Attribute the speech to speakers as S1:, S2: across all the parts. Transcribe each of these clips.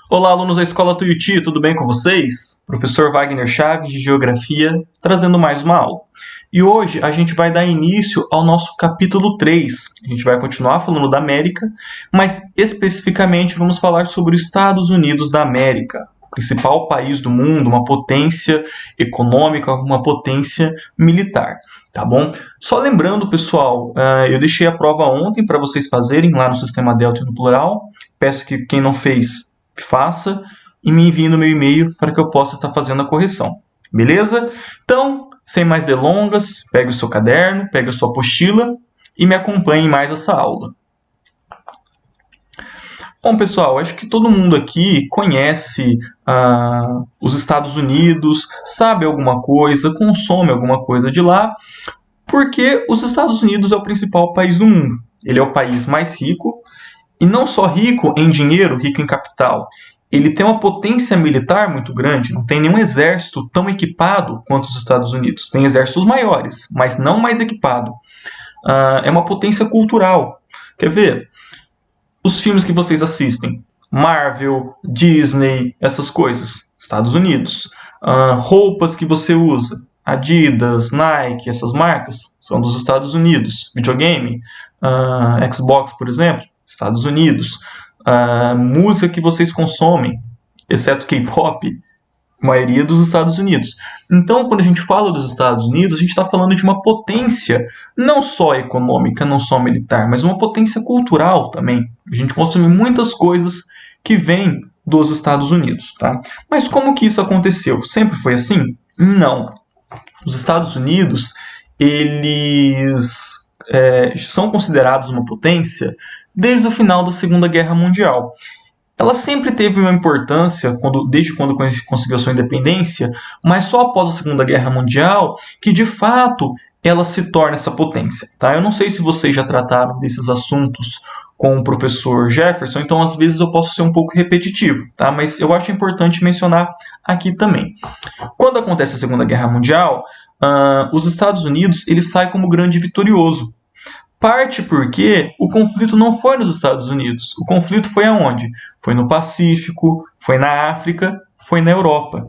S1: Olá, alunos da Escola Tuiuti, tudo bem com vocês? Professor Wagner Chaves, de Geografia, trazendo mais uma aula. E hoje a gente vai dar início ao nosso capítulo 3. A gente vai continuar falando da América, mas especificamente vamos falar sobre os Estados Unidos da América, o principal país do mundo, uma potência econômica, uma potência militar. Tá bom? Só lembrando, pessoal, eu deixei a prova ontem para vocês fazerem lá no Sistema Delta e no Plural. Peço que quem não fez, faça e me envie no meu e-mail para que eu possa estar fazendo a correção. Beleza? Então, sem mais delongas, pegue o seu caderno, pegue a sua apostila e me acompanhe em mais essa aula. Bom, pessoal, acho que todo mundo aqui conhece os Estados Unidos, sabe alguma coisa, consome alguma coisa de lá, porque os Estados Unidos é o principal país do mundo. Ele é o país mais rico, e não só rico em dinheiro, rico em capital. Ele tem uma potência militar muito grande, não tem nenhum exército tão equipado quanto os Estados Unidos. Tem exércitos maiores, mas não mais equipado. É uma potência cultural. Quer ver? Os filmes que vocês assistem, Marvel, Disney, essas coisas, Estados Unidos. Roupas que você usa, Adidas, Nike, essas marcas, são dos Estados Unidos. Videogame, Xbox, por exemplo, Estados Unidos. Música que vocês consomem, exceto K-pop, maioria dos Estados Unidos. Então, quando a gente fala dos Estados Unidos, a gente está falando de uma potência não só econômica, não só militar, mas uma potência cultural também. A gente consome muitas coisas que vêm dos Estados Unidos, tá? Mas como que isso aconteceu? Sempre foi assim? Não. Os Estados Unidos, eles são considerados uma potência desde o final da Segunda Guerra Mundial. Ela sempre teve uma importância desde quando conseguiu a sua independência, mas só após a Segunda Guerra Mundial que, de fato, ela se torna essa potência. Tá? Eu não sei se vocês já trataram desses assuntos com o professor Jefferson, então às vezes eu posso ser um pouco repetitivo, tá? Mas eu acho importante mencionar aqui também. Quando acontece a Segunda Guerra Mundial, os Estados Unidos ele sai como grande vitorioso. Parte porque o conflito não foi nos Estados Unidos. O conflito foi aonde? Foi no Pacífico, foi na África, foi na Europa.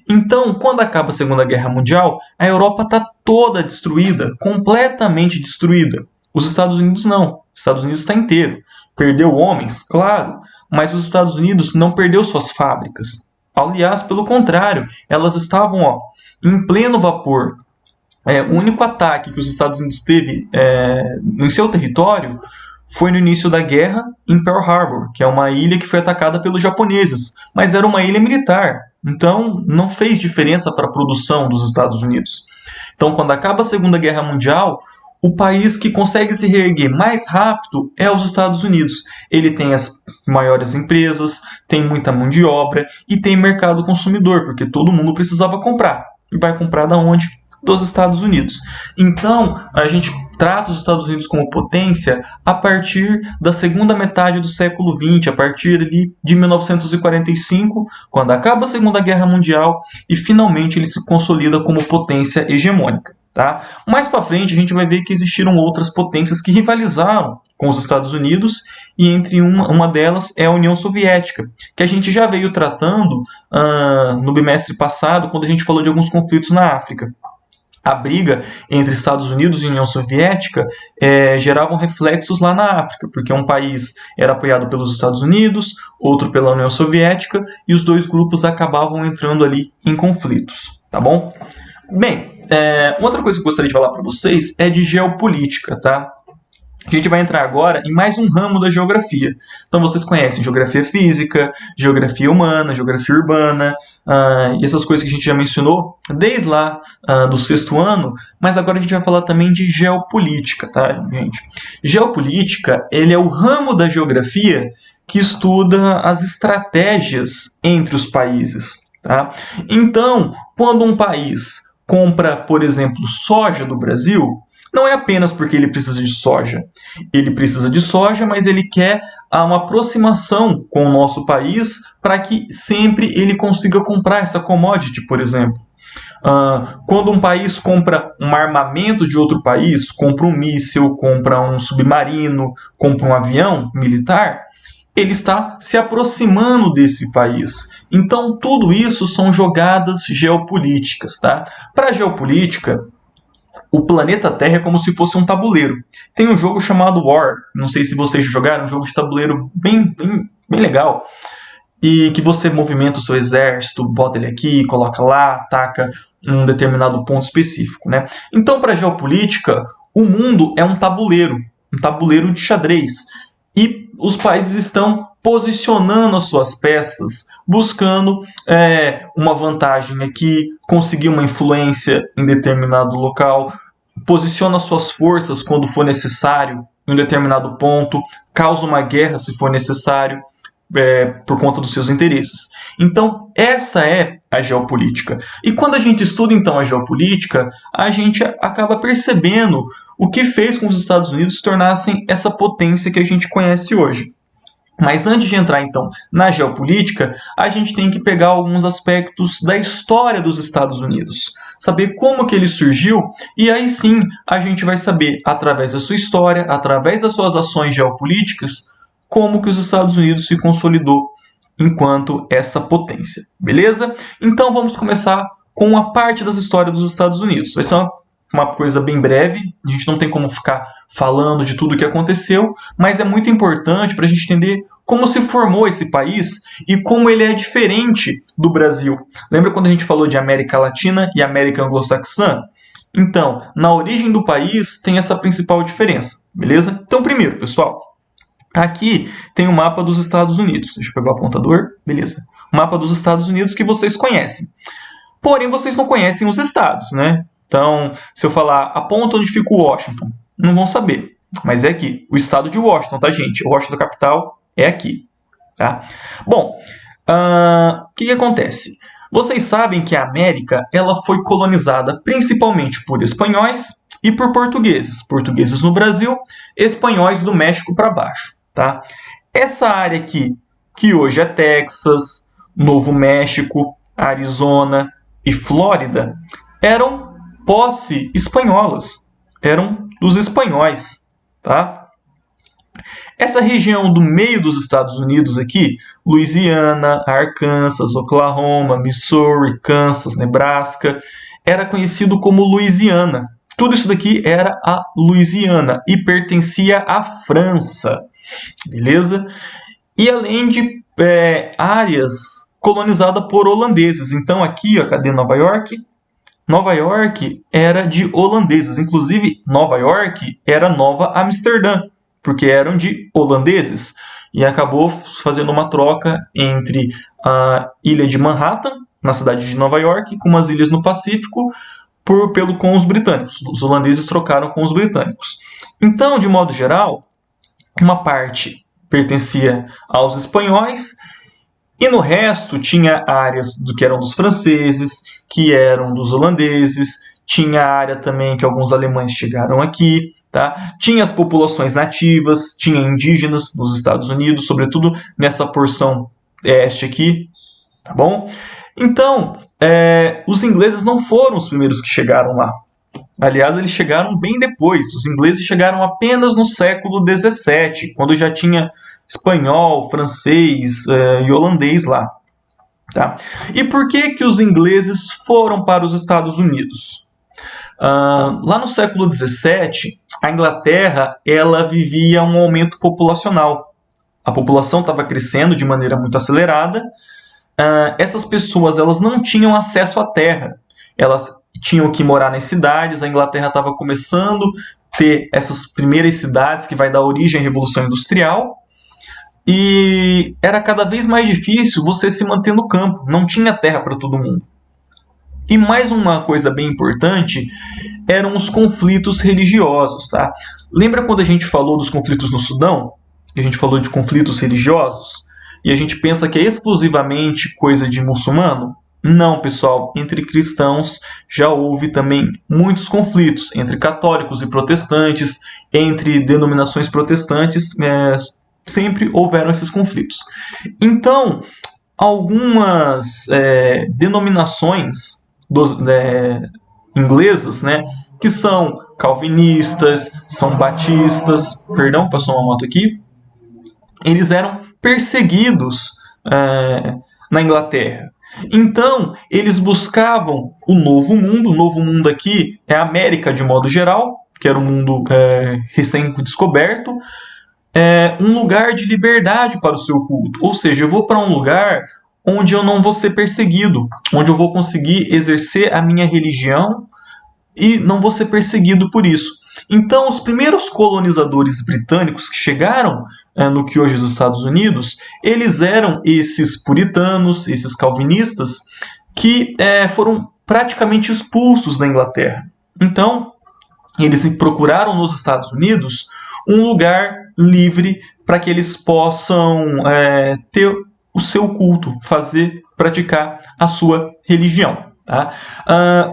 S1: Então, quando acaba a Segunda Guerra Mundial, a Europa está toda destruída, completamente destruída. Os Estados Unidos não. Os Estados Unidos está inteiro. Perdeu homens, claro, mas os Estados Unidos não perdeu suas fábricas. Aliás, pelo contrário, elas estavam em pleno vapor. O único ataque que os Estados Unidos teve em seu território foi no início da guerra em Pearl Harbor, que é uma ilha que foi atacada pelos japoneses, mas era uma ilha militar, então não fez diferença para a produção dos Estados Unidos. Então, quando acaba a Segunda Guerra Mundial, o país que consegue se reerguer mais rápido é os Estados Unidos. Ele tem as maiores empresas, tem muita mão de obra e tem mercado consumidor, porque todo mundo precisava comprar. E vai comprar da onde? Dos Estados Unidos. Então, a gente trata os Estados Unidos como potência a partir da segunda metade do século XX, a partir ali de 1945, quando acaba a Segunda Guerra Mundial e finalmente ele se consolida como potência hegemônica. Tá? Mais para frente a gente vai ver que existiram outras potências que rivalizaram com os Estados Unidos e entre uma delas é a União Soviética, que a gente já veio tratando no bimestre passado quando a gente falou de alguns conflitos na África. A briga entre Estados Unidos e União Soviética geravam reflexos lá na África, porque um país era apoiado pelos Estados Unidos, outro pela União Soviética, e os dois grupos acabavam entrando ali em conflitos, tá bom? Bem, outra coisa que eu gostaria de falar para vocês é de geopolítica, tá? A gente vai entrar agora em mais um ramo da geografia. Então vocês conhecem geografia física, geografia humana, geografia urbana, e essas coisas que a gente já mencionou desde lá do 6º ano, mas agora a gente vai falar também de geopolítica, tá, gente? Geopolítica, ele é o ramo da geografia que estuda as estratégias entre os países, tá? Então, quando um país compra, por exemplo, soja do Brasil, não é apenas porque ele precisa de soja. Ele precisa de soja, mas ele quer uma aproximação com o nosso país para que sempre ele consiga comprar essa commodity, por exemplo. Quando um país compra um armamento de outro país, compra um míssil, compra um submarino, compra um avião militar, ele está se aproximando desse país. Então, tudo isso são jogadas geopolíticas, tá? Para a geopolítica, o planeta Terra é como se fosse um tabuleiro. Tem um jogo chamado War, não sei se vocês já jogaram, um jogo de tabuleiro bem legal, e que você movimenta o seu exército, bota ele aqui, coloca lá, ataca um determinado ponto específico, né? Então, para a geopolítica, o mundo é um tabuleiro de xadrez. E os países estão posicionando as suas peças, buscando uma vantagem aqui, conseguir uma influência em determinado local, posiciona suas forças quando for necessário em um determinado ponto, causa uma guerra se for necessário, por conta dos seus interesses. Então, essa é a geopolítica. E quando a gente estuda, então, a geopolítica, a gente acaba percebendo o que fez com que os Estados Unidos se tornassem essa potência que a gente conhece hoje. Mas antes de entrar, então, na geopolítica, a gente tem que pegar alguns aspectos da história dos Estados Unidos, saber como que ele surgiu, e aí sim a gente vai saber, através da sua história, através das suas ações geopolíticas, como que os Estados Unidos se consolidou enquanto essa potência, beleza? Então vamos começar com uma parte das histórias dos Estados Unidos. Vai ser uma coisa bem breve, a gente não tem como ficar falando de tudo o que aconteceu, mas é muito importante para a gente entender como se formou esse país e como ele é diferente do Brasil. Lembra quando a gente falou de América Latina e América Anglo-Saxã? Então, na origem do país tem essa principal diferença, beleza? Então, primeiro, pessoal, aqui tem o mapa dos Estados Unidos. Deixa eu pegar o apontador. Beleza. O mapa dos Estados Unidos que vocês conhecem. Porém, vocês não conhecem os estados, né? Então, se eu falar, aponta onde fica o Washington, não vão saber. Mas é aqui. O estado de Washington, tá, gente? O Washington capital é aqui. Tá? Bom, o que acontece? Vocês sabem que a América ela foi colonizada principalmente por espanhóis e por portugueses. Portugueses no Brasil, espanhóis do México para baixo. Tá? Essa área aqui, que hoje é Texas, Novo México, Arizona e Flórida, eram posse espanholas, eram dos espanhóis. Tá? Essa região do meio dos Estados Unidos aqui, Louisiana, Arkansas, Oklahoma, Missouri, Kansas, Nebraska, era conhecido como Louisiana. Tudo isso daqui era a Louisiana e pertencia à França. Beleza? E além de áreas colonizadas por holandeses. Então aqui, ó, cadê Nova York? Nova York era de holandeses. Inclusive, Nova York era Nova Amsterdã, porque eram de holandeses. E acabou fazendo uma troca entre a ilha de Manhattan, na cidade de Nova York, com umas ilhas no Pacífico, com os britânicos. Os holandeses trocaram com os britânicos. Então, de modo geral, uma parte pertencia aos espanhóis e no resto tinha áreas que eram dos franceses, que eram dos holandeses, tinha área também que alguns alemães chegaram aqui, tá? Tinha as populações nativas, tinha indígenas nos Estados Unidos, sobretudo nessa porção este aqui, tá bom? Então, os ingleses não foram os primeiros que chegaram lá. Aliás, eles chegaram bem depois. Os ingleses chegaram apenas no século XVII, quando já tinha espanhol, francês e holandês lá. Tá? E por que os ingleses foram para os Estados Unidos? Lá no século XVII, a Inglaterra ela vivia um aumento populacional. A população estava crescendo de maneira muito acelerada. Essas pessoas elas não tinham acesso à terra. Elas tinham que morar nas cidades. A Inglaterra estava começando a ter essas primeiras cidades que vai dar origem à Revolução Industrial. E era cada vez mais difícil você se manter no campo. Não tinha terra para todo mundo. E mais uma coisa bem importante eram os conflitos religiosos. Tá? Lembra quando a gente falou dos conflitos no Sudão? A gente falou de conflitos religiosos? E a gente pensa que é exclusivamente coisa de muçulmano? Não, pessoal. Entre cristãos já houve também muitos conflitos. Entre católicos e protestantes, entre denominações protestantes, sempre houveram esses conflitos. Então, algumas denominações inglesas, né, que são calvinistas, são batistas, perdão, passou uma moto aqui, eles eram perseguidos na Inglaterra. Então, eles buscavam o Novo Mundo aqui é a América de modo geral, que era um mundo recém-descoberto, um lugar de liberdade para o seu culto. Ou seja, eu vou para um lugar onde eu não vou ser perseguido, onde eu vou conseguir exercer a minha religião e não vou ser perseguido por isso. Então, os primeiros colonizadores britânicos que chegaram no que hoje é os Estados Unidos, eles eram esses puritanos, esses calvinistas, que foram praticamente expulsos da Inglaterra. Então, eles procuraram nos Estados Unidos um lugar livre para que eles possam ter o seu culto, praticar a sua religião. Tá?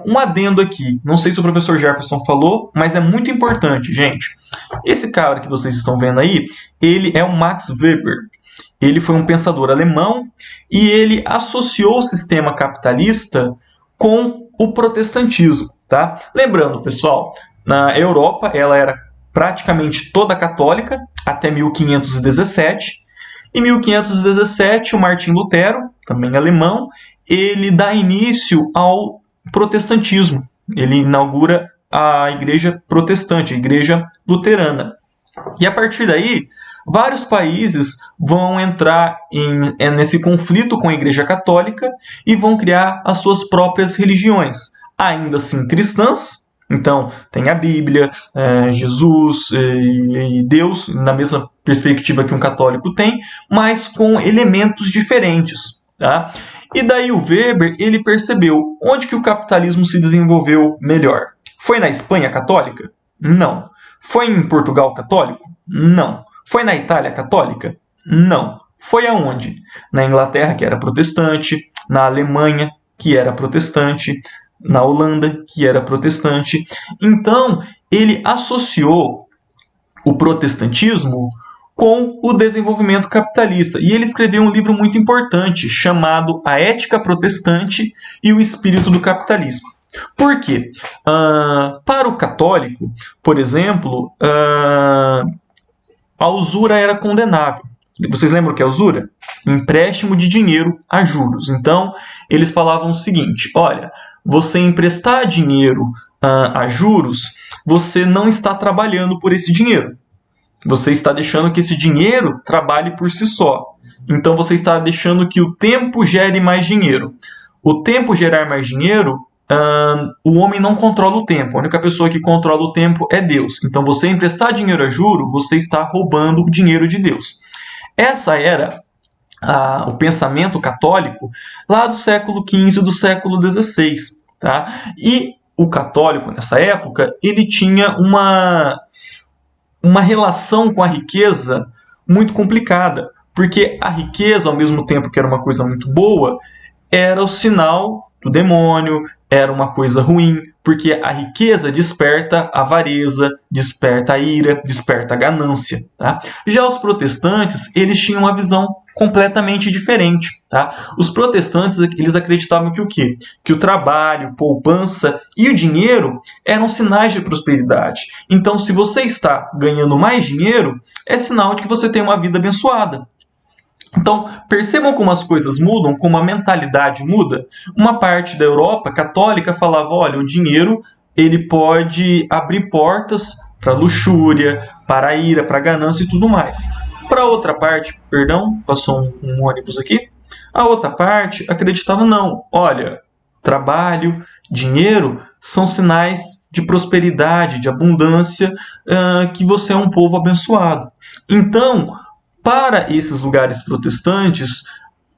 S1: Um adendo aqui, não sei se o professor Jefferson falou, mas é muito importante, gente. Esse cara que vocês estão vendo aí, ele é o Max Weber. Ele foi um pensador alemão e ele associou o sistema capitalista com o protestantismo. Tá? Lembrando, pessoal, na Europa ela era praticamente toda católica até 1517. Em 1517, o Martim Lutero, também alemão, ele dá início ao protestantismo. Ele inaugura a igreja protestante, a igreja luterana. E a partir daí, vários países vão entrar nesse conflito com a igreja católica e vão criar as suas próprias religiões, ainda assim cristãs. Então, tem a Bíblia, Jesus e Deus, na mesma perspectiva que um católico tem, mas com elementos diferentes. Tá? E daí o Weber, ele percebeu onde que o capitalismo se desenvolveu melhor. Foi na Espanha católica? Não. Foi em Portugal católico? Não. Foi na Itália católica? Não. Foi aonde? Na Inglaterra, que era protestante, na Alemanha, que era protestante, na Holanda, que era protestante. Então, ele associou o protestantismo com o desenvolvimento capitalista. E ele escreveu um livro muito importante, chamado A Ética Protestante e o Espírito do Capitalismo. Por quê? Para o católico, por exemplo, a usura era condenável. Vocês lembram o que é usura? Empréstimo de dinheiro a juros. Então, eles falavam o seguinte: olha, você emprestar dinheiro a juros, você não está trabalhando por esse dinheiro. Você está deixando que esse dinheiro trabalhe por si só. Então, você está deixando que o tempo gere mais dinheiro. O tempo gerar mais dinheiro, o homem não controla o tempo. A única pessoa que controla o tempo é Deus. Então, você emprestar dinheiro a juro, você está roubando o dinheiro de Deus. Essa era o pensamento católico lá do século XV e do século XVI. Tá? E o católico, nessa época, ele tinha uma relação com a riqueza muito complicada, porque a riqueza, ao mesmo tempo que era uma coisa muito boa, era o sinal do demônio, era uma coisa ruim, porque a riqueza desperta a avareza, desperta a ira, desperta a ganância. Tá? Já os protestantes, eles tinham uma visão completamente diferente. Tá? Os protestantes, eles acreditavam que o quê? Que o trabalho, poupança e o dinheiro eram sinais de prosperidade. Então, se você está ganhando mais dinheiro, é sinal de que você tem uma vida abençoada. Então, percebam como as coisas mudam, como a mentalidade muda. Uma parte da Europa católica falava, olha, o dinheiro ele pode abrir portas para luxúria, para a ira, para a ganância e tudo mais. Para outra parte, passou um ônibus aqui. A outra parte acreditava, não, olha, trabalho, dinheiro são sinais de prosperidade, de abundância, que você é um povo abençoado. Então, para esses lugares protestantes,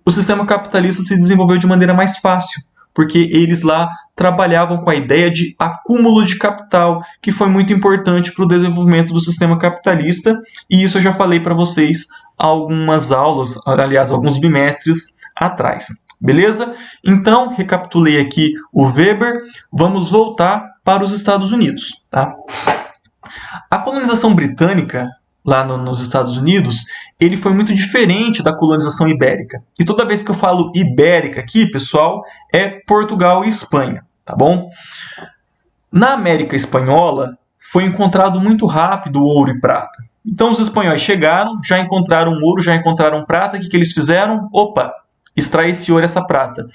S1: o sistema capitalista se desenvolveu de maneira mais fácil, porque eles lá trabalhavam com a ideia de acúmulo de capital, que foi muito importante para o desenvolvimento do sistema capitalista, e isso eu já falei para vocês algumas aulas, aliás, alguns bimestres atrás. Beleza? Então, recapitulei aqui o Weber, vamos voltar para os Estados Unidos. Tá? A colonização britânica lá nos Estados Unidos, ele foi muito diferente da colonização ibérica. E toda vez que eu falo ibérica aqui, pessoal, é Portugal e Espanha, tá bom? Na América Espanhola, foi encontrado muito rápido ouro e prata. Então os espanhóis chegaram, já encontraram ouro, já encontraram prata, o que eles fizeram? Opa, extrai esse ouro e essa prata.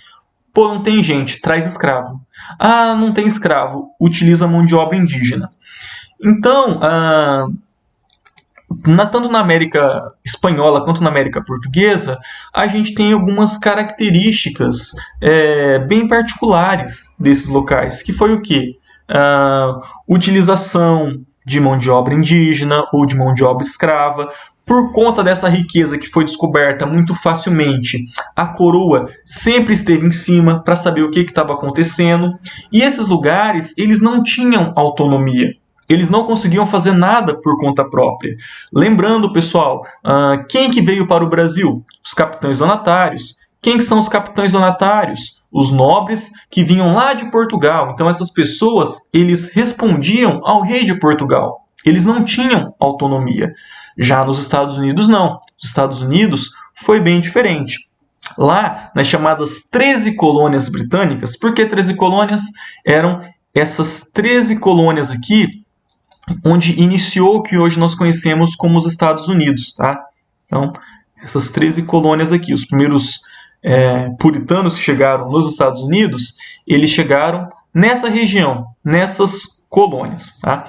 S1: Pô, não tem gente, traz escravo. Ah, não tem escravo, utiliza mão de obra indígena. Então, tanto na América Espanhola quanto na América Portuguesa, a gente tem algumas características bem particulares desses locais, que foi o quê? Utilização de mão de obra indígena ou de mão de obra escrava. Por conta dessa riqueza que foi descoberta muito facilmente, a coroa sempre esteve em cima para saber o que estava acontecendo. E esses lugares, eles não tinham autonomia. Eles não conseguiam fazer nada por conta própria. Lembrando, pessoal, quem que veio para o Brasil? Os capitães donatários. Quem que são os capitães donatários? Os nobres que vinham lá de Portugal. Então essas pessoas, eles respondiam ao rei de Portugal. Eles não tinham autonomia. Já nos Estados Unidos, não. Nos Estados Unidos foi bem diferente. Lá, nas chamadas 13 colônias britânicas, por que 13 colônias? Eram essas 13 colônias aqui, onde iniciou o que hoje nós conhecemos como os Estados Unidos. Tá? Então, essas 13 colônias aqui, os primeiros puritanos que chegaram nos Estados Unidos, eles chegaram nessa região, nessas colônias. Tá?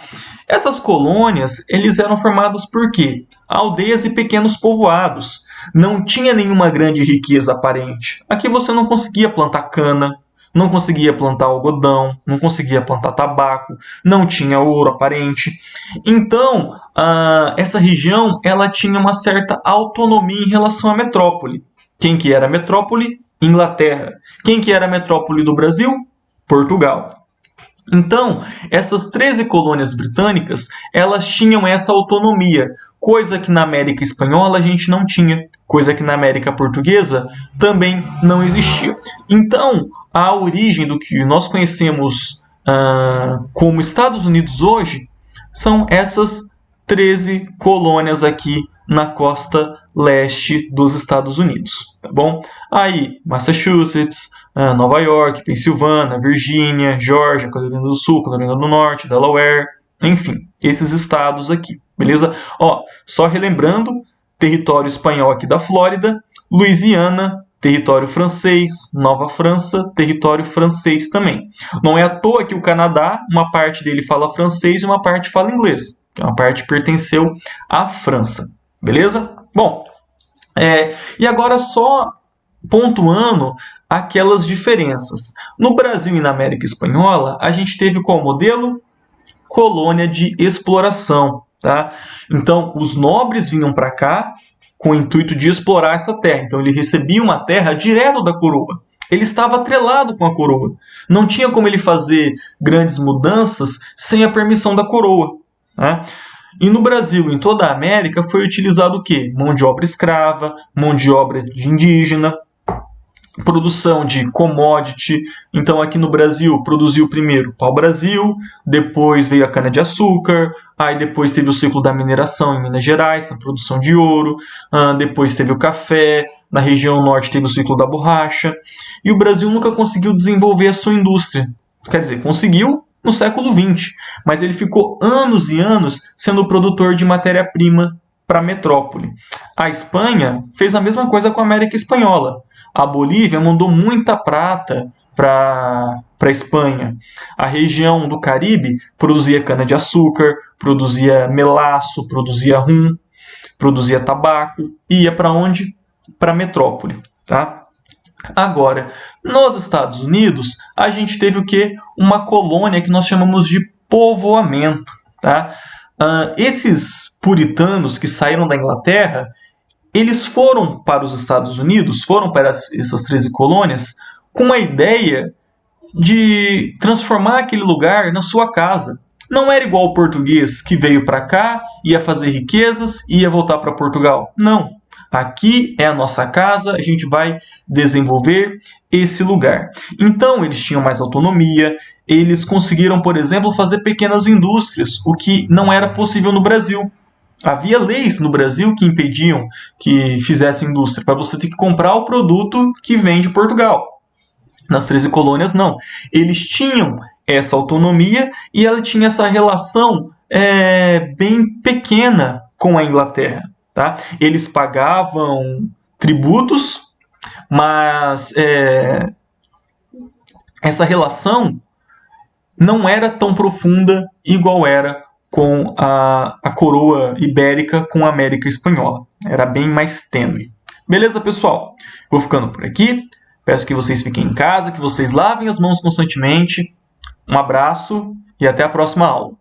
S1: Essas colônias, eles eram formados por quê? Aldeias e pequenos povoados. Não tinha nenhuma grande riqueza aparente. Aqui você não conseguia plantar cana, não conseguia plantar algodão, não conseguia plantar tabaco, não tinha ouro aparente. Então, essa região ela tinha uma certa autonomia em relação à metrópole. Quem que era a metrópole? Inglaterra. Quem que era a metrópole do Brasil? Portugal. Então, essas 13 colônias britânicas, elas tinham essa autonomia, coisa que na América Espanhola a gente não tinha, coisa que na América Portuguesa também não existia. Então, a origem do que nós conhecemos como Estados Unidos hoje são essas 13 colônias aqui na costa leste dos Estados Unidos, tá bom? Aí, Massachusetts, Nova York, Pensilvânia, Virgínia, Geórgia, Carolina do Sul, Carolina do Norte, Delaware, enfim, esses estados aqui, beleza? Ó, só relembrando, território espanhol aqui da Flórida, Louisiana, território francês, Nova França, território francês também. Não é à toa que o Canadá, uma parte dele fala francês e uma parte fala inglês, que uma parte pertenceu à França, beleza? Bom, e agora só pontuando aquelas diferenças. No Brasil e na América Espanhola, a gente teve qual modelo? Colônia de exploração, tá? Então, os nobres vinham para cá com o intuito de explorar essa terra. Então, ele recebia uma terra direto da coroa. Ele estava atrelado com a coroa. Não tinha como ele fazer grandes mudanças sem a permissão da coroa, né? E no Brasil, em toda a América, foi utilizado o quê? Mão de obra escrava, mão de obra de indígena, produção de commodity. Então aqui no Brasil produziu primeiro pau-brasil, depois veio a cana-de-açúcar, aí depois teve o ciclo da mineração em Minas Gerais, a produção de ouro, depois teve o café, na região norte teve o ciclo da borracha, e o Brasil nunca conseguiu desenvolver a sua indústria. Quer dizer, conseguiu no século XX, mas ele ficou anos e anos sendo produtor de matéria-prima para a metrópole. A Espanha fez a mesma coisa com a América Espanhola. A Bolívia mandou muita prata para a Espanha. A região do Caribe produzia cana-de-açúcar, produzia melaço, produzia rum, produzia tabaco, e ia para onde? Para a metrópole, tá? Agora, nos Estados Unidos, a gente teve o quê? Uma colônia que nós chamamos de povoamento, tá? Esses puritanos que saíram da Inglaterra, eles foram para os Estados Unidos, foram para essas 13 colônias, com a ideia de transformar aquele lugar na sua casa. Não era igual o português que veio para cá, ia fazer riquezas e ia voltar para Portugal. Não. Aqui é a nossa casa, a gente vai desenvolver esse lugar. Então, eles tinham mais autonomia, eles conseguiram, por exemplo, fazer pequenas indústrias, o que não era possível no Brasil. Havia leis no Brasil que impediam que fizesse indústria, para você ter que comprar o produto que vem de Portugal. Nas 13 colônias, não. Eles tinham essa autonomia e ela tinha essa relação bem pequena com a Inglaterra. Tá? Eles pagavam tributos, mas essa relação não era tão profunda igual era com a coroa ibérica com a América Espanhola. Era bem mais tênue. Beleza, pessoal? Vou ficando por aqui. Peço que vocês fiquem em casa, que vocês lavem as mãos constantemente. Um abraço e até a próxima aula.